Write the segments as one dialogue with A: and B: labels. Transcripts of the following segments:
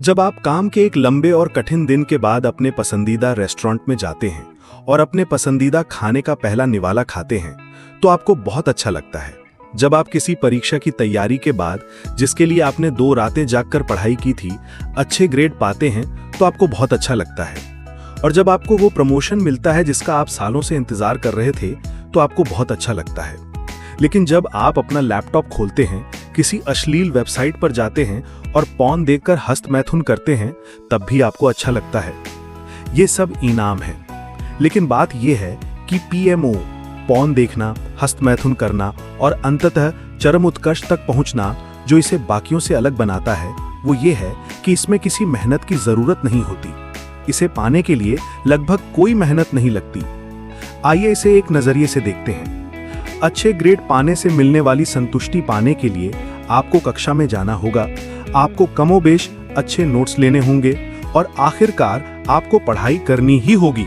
A: जब आप काम के एक लंबे और कठिन दिन के बाद अपने पसंदीदा रेस्टोरेंट में जाते हैं और अपने पसंदीदा खाने का पहला निवाला खाते हैं तो आपको बहुत अच्छा लगता है। जब आप किसी परीक्षा की तैयारी के बाद, जिसके लिए आपने 2 रातें जागकर पढ़ाई की थी, अच्छे ग्रेड पाते हैं तो आपको बहुत अच्छा लगता है। और जब आपको वो प्रमोशन मिलता है जिसका आप सालों से इंतजार कर रहे थे तो आपको बहुत अच्छा लगता है। लेकिन जब आप अपना लैपटॉप खोलते हैं, किसी अश्लील वेबसाइट पर जाते हैं और पॉर्न देखकर हस्तमैथुन करते हैं, तब भी आपको अच्छा लगता है। ये सब इनाम है। लेकिन बात यह है कि पीएमओ, पॉर्न देखना, हस्तमैथुन करना और अंततः चरम उत्कर्ष तक पहुंचना, जो इसे बाकियों से अलग बनाता है, वो ये है कि इसमें किसी मेहनत की जरूरत नहीं होती। इसे पाने के लिए लगभग कोई मेहनत नहीं लगती। आइए इसे एक नजरिए से देखते हैं। अच्छे ग्रेड पाने से मिलने वाली संतुष्टि पाने के लिए आपको कक्षा में जाना होगा, आपको कमोबेश अच्छे नोट्स लेने होंगे और आखिरकार आपको पढ़ाई करनी ही होगी।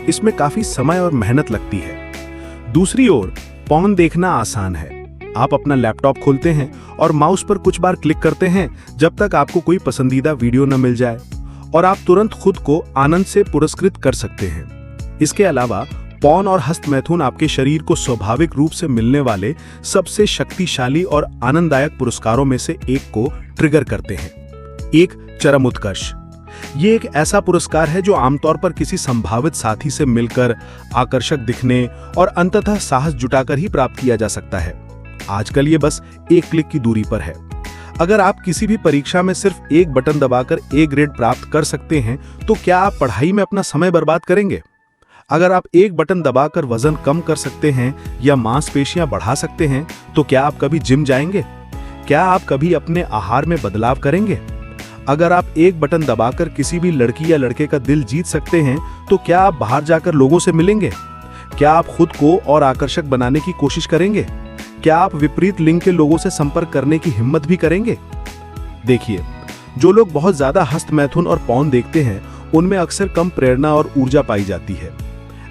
A: इसमें काफी समय और मेहनत लगती है। दूसरी ओर पॉर्न देखना आसान है। आप अपना लैपटॉप खोलते हैं और माउस पर कुछ बार क्लिक करते हैं जब तक आपको कोई पसंदीदा वीडियो न मिल जाए, और आप तुरंत खुद को आनंद से पुरस्कृत कर सकते हैं। इसके अलावा पॉर्न और हस्तमैथुन आपके शरीर को स्वाभाविक रूप से मिलने वाले सबसे शक्तिशाली और आनंददायक पुरस्कारों में से एक को ट्रिगर करते हैं, एक चरम उत्कर्ष। ये एक ऐसा पुरस्कार है जो आमतौर पर किसी संभावित साथी से मिलकर, आकर्षक दिखने और अंततः साहस जुटाकर ही प्राप्त किया जा सकता है। आजकल ये बस एक क्लिक की दूरी पर है। अगर आप किसी भी परीक्षा में सिर्फ एक बटन दबाकर ए ग्रेड प्राप्त कर सकते हैं, तो क्या आप पढ़ाई में अपना समय बर्बाद करेंगे? अगर आप एक बटन दबाकर वजन कम कर सकते हैं या मांसपेशियां बढ़ा सकते हैं, तो क्या आप कभी जिम जाएंगे? क्या आप कभी अपने आहार में बदलाव करेंगे? अगर आप एक बटन दबाकर किसी भी लड़की या लड़के का दिल जीत सकते हैं, तो क्या आप बाहर जाकर लोगों से मिलेंगे? क्या आप खुद को और आकर्षक बनाने की कोशिश करेंगे? क्या आप विपरीत लिंग के लोगों से संपर्क करने की हिम्मत भी करेंगे? देखिए, जो लोग बहुत ज्यादा हस्तमैथुन और पॉर्न देखते हैं, उनमें अक्सर कम प्रेरणा और ऊर्जा पाई जाती है।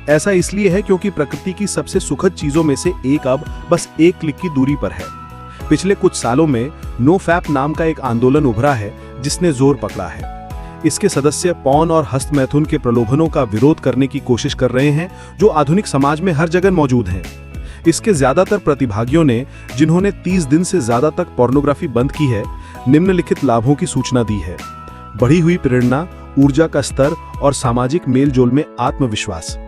A: ऐसा इसलिए है क्योंकि प्रकृति की सबसे सुखद चीजों में से एक अब बस एक क्लिक की दूरी पर है। पिछले कुछ सालों में नो फैप नाम का एक आंदोलन उभरा है जिसने जोर पकड़ा है। इसके सदस्य पॉर्न और हस्तमैथुन के प्रलोभनों का विरोध करने की कोशिश कर रहे हैं, जो आधुनिक समाज में हर जगह मौजूद हैं। इसके ज्यादातर प्रतिभागियों ने, जिन्होंने 30 दिन से ज्यादा तक पोर्नोग्राफी बंद की है, निम्नलिखित लाभों की सूचना दी है: बढ़ी हुई प्रेरणा, ऊर्जा का स्तर और सामाजिक मेलजोल में आत्मविश्वास।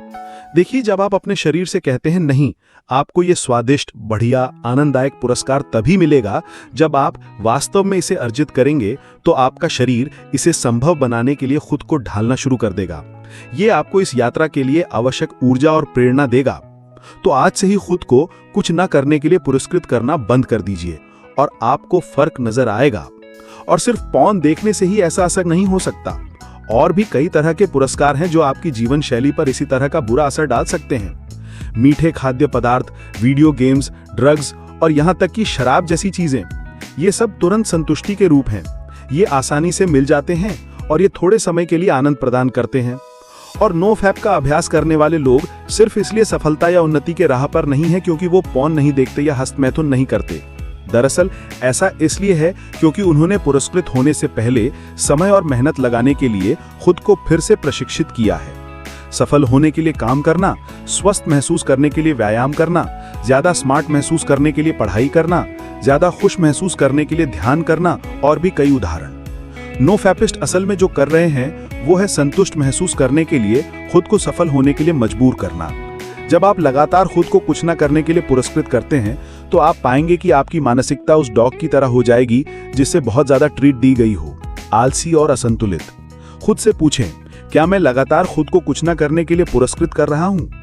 A: देखिए, जब आप अपने शरीर से कहते हैं नहीं, आपको ये स्वादिष्ट, बढ़िया, आनंददायक पुरस्कार तभी मिलेगा जब आप वास्तव में इसे अर्जित करेंगे, तो आपका शरीर इसे संभव बनाने के लिए खुद को ढालना शुरू कर देगा। ये आपको इस यात्रा के लिए आवश्यक ऊर्जा और प्रेरणा देगा। तो आज से ही खुद को कुछ न करने के लिए पुरस्कृत करना बंद कर दीजिए और आपको फर्क नजर आएगा। और सिर्फ पॉर्न देखने से ही ऐसा असर नहीं हो सकता। और भी कई तरह के पुरस्कार हैं जो आपकी जीवन शैली पर इसी तरह का बुरा असर डाल सकते हैं। मीठे खाद्य पदार्थ, वीडियो गेम्स, ड्रग्स और यहाँ तक कि शराब जैसी चीजें, ये सब तुरंत संतुष्टि के रूप हैं। ये आसानी से मिल जाते हैं और ये थोड़े समय के लिए आनंद प्रदान करते हैं। और नो फैप का अभ्यास करने वाले लोग सिर्फ इसलिए सफलता या उन्नति के राह पर नहीं है क्योंकि वो पॉर्न नहीं देखते या हस्तमैथुन नहीं करते। दरअसल ऐसा इसलिए है क्योंकि उन्होंने पुरस्कृत होने से पहले समय और मेहनत लगाने के लिए खुद को फिर से प्रशिक्षित किया है। सफल होने के लिए काम करना, स्वस्थ महसूस करने के लिए व्यायाम करना, ज्यादा स्मार्ट महसूस करने के लिए पढ़ाई करना, ज्यादा खुश महसूस करने के लिए ध्यान करना और भी कई उदाहरण। नो फैपिस्ट असल में जो कर रहे हैं वो है संतुष्ट महसूस करने के लिए खुद को सफल होने के लिए मजबूर करना। जब आप लगातार खुद को कुछ न करने के लिए पुरस्कृत करते हैं, तो आप पाएंगे कि आपकी मानसिकता उस डॉग की तरह हो जाएगी जिससे बहुत ज्यादा ट्रीट दी गई हो, आलसी और असंतुलित। खुद से पूछें, क्या मैं लगातार खुद को कुछ न करने के लिए पुरस्कृत कर रहा हूं?